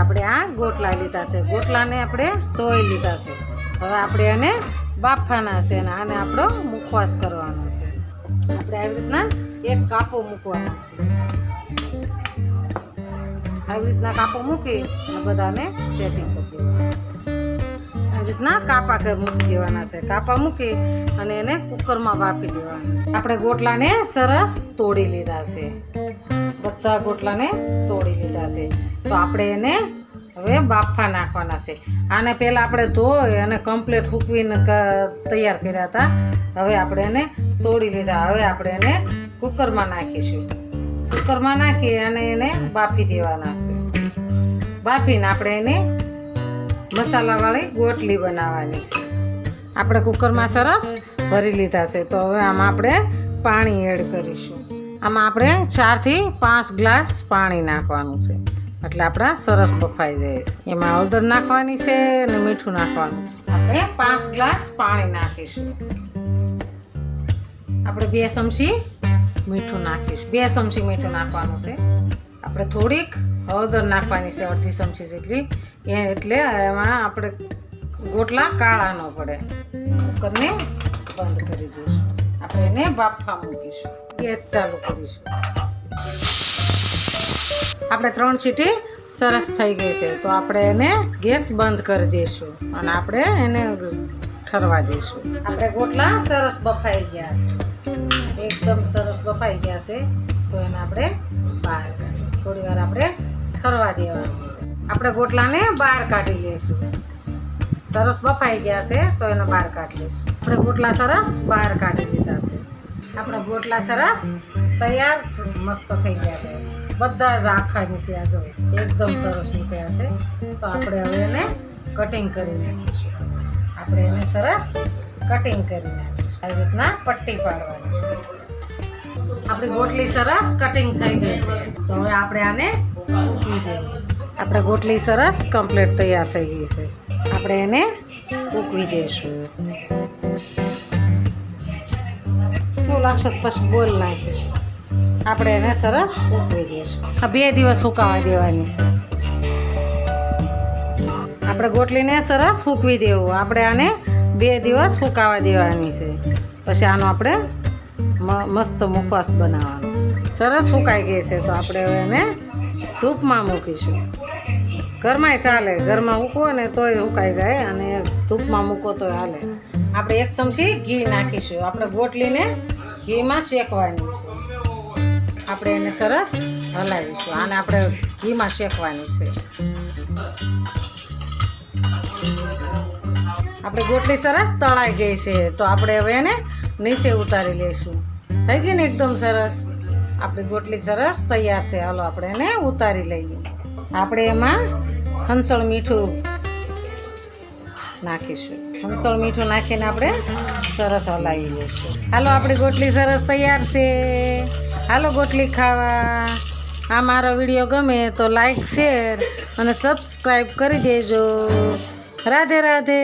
આપણે આ ગોટલા લીધા છે, ગોટલાને આપણે ધોઈ લીધા છે. હવે આપણે એને બાફવાના છે અને આને આપણો મુખવાસ કરવાનો છે. આપણે આવી રીતના એક કાપો મૂકવાનો છે. આવી રીતના કાપો મૂકી અને બધાને સેટિંગ કરી દેવાનું. આવી રીતના કાપા મૂકી દેવાના છે. કાપા મૂકી અને એને કુકરમાં બાફી દેવાના. આપણે ગોટલાને સરસ તોડી લીધા છે, બધા ગોટલાને તોડી લીધા છે. તો આપણે એને હવે બાફા નાખવાના છે. આને પહેલાં આપણે ધોઈ અને કમ્પ્લીટ સૂકવીને તૈયાર કર્યા હતા. હવે આપણે એને તોડી લીધા. હવે આપણે એને કુકરમાં નાખીશું. કુકરમાં નાખી અને એને બાફી દેવાના છે. બાફીને આપણે એને મસાલાવાળી ગોટલી બનાવવાની છે. આપણે કુકરમાં સરસ ભરી લીધા છે. તો હવે આમાં આપણે પાણી એડ કરીશું. આમાં આપણે 4 થી 5 ગ્લાસ પાણી નાખવાનું છે, એટલે આપણા સરસ બફાઈ જાય છે. એમાં હળદર નાખવાની છે અને મીઠું નાખવાનું છે. આપણે 5 ગ્લાસ પાણી નાખીશું. આપણે 2 ચમચી મીઠું નાખીશું. 2 ચમચી મીઠું નાખવાનું છે. આપણે થોડીક હળદર નાખવાની છે, અડધી ચમચી જેટલી, એટલે એમાં આપણે ગોટલા કાળા ન પડે. કુકરને બંધ કરી દઈશું. આપણે એને બાફવા મૂકીશું. ગેસ ચાલુ કરીશું. આપણે 3 સીટી સરસ થઈ ગઈ છે. તો આપણે એને ગેસ બંધ કરી દઈશું અને આપણે એને ઠરવા દઈશું. આપણે ગોટલા સરસ બફાઈ ગયા છે, એકદમ સરસ બફાઈ ગયા છે. તો એને આપણે બહાર કાઢી થોડી વાર આપણે ઠરવા દેવાનું છે. આપણે ગોટલાને બહાર કાઢી લઈશું. સરસ બફાઈ ગયા છે તો એને બહાર કાઢી લઈશું. આપણે ગોટલા સરસ બહાર કાઢી લીધા છે. આપણા ગોટલા સરસ તૈયાર મસ્ત થઈ ગયા છે. બધા જ આખા નીકળ્યા જો એકદમ સરસ નીકળ્યા છે. તો આપણે હવે એને કટિંગ કરી નાખીશું. આપણે એને સરસ કટિંગ કરી નાખીશું. આવી રીતના પટ્ટી પાડવાની છે. આપણી ગોટલી સરસ કટિંગ થઈ ગઈ છે. તો હવે આપણે આને મૂકી દઈએ. આપણે ગોટલી સરસ કમ્પ્લીટ તૈયાર થઈ ગઈ છે. આપણે એને મૂકવી દઈશું. શું લાગશે પછી બોલ નાખીશ. આપણે એને સરસ મૂકવી દઈશું. આ 2 દિવસ સુકાવા દેવાની છે. આપણે ગોટલીને સરસ સૂકવી દેવું. આપણે આને 2 દિવસ સુકાવા દેવાની છે. પછી આનો આપણે મસ્ત મુખવાસ બનાવવાનો. સરસ સુકાઈ ગઈ છે. તો આપણે હવે એને ધૂપમાં મૂકીશું. ઘરમાંય ચાલે, ઘરમાં મૂકવો ને તોય સુકાઈ જાય અને ધૂપમાં મૂકો તોય હાલે. આપણે 1 ચમચી ઘી નાખીશું. આપણે ગોટલીને ઘીમાં શેકવાની છે. આપણે એને સરસ હલાવીશું. આને આપણે ઘીમાં શેકવાની છે. આપણે ગોટલી સરસ તળાઈ ગઈ છે. તો આપણે હવે એને નીચે ઉતારી લઈશું. થઈ ગઈ ને એકદમ સરસ. આપણી ગોટલી સરસ તૈયાર છે. હાલો આપણે એને ઉતારી લઈએ. આપણે એમાં હંસળ મીઠું નાખીશું. હંસળ મીઠું નાખીને આપણે સરસ હલાવી લઈશું. હાલો આપણી ગોટલી સરસ તૈયાર છે. હાલો ગોટલી ખાવા. આ મારો વિડીયો ગમે તો લાઈક, શેર અને સબસ્ક્રાઈબ કરી દેજો. રાધે રાધે.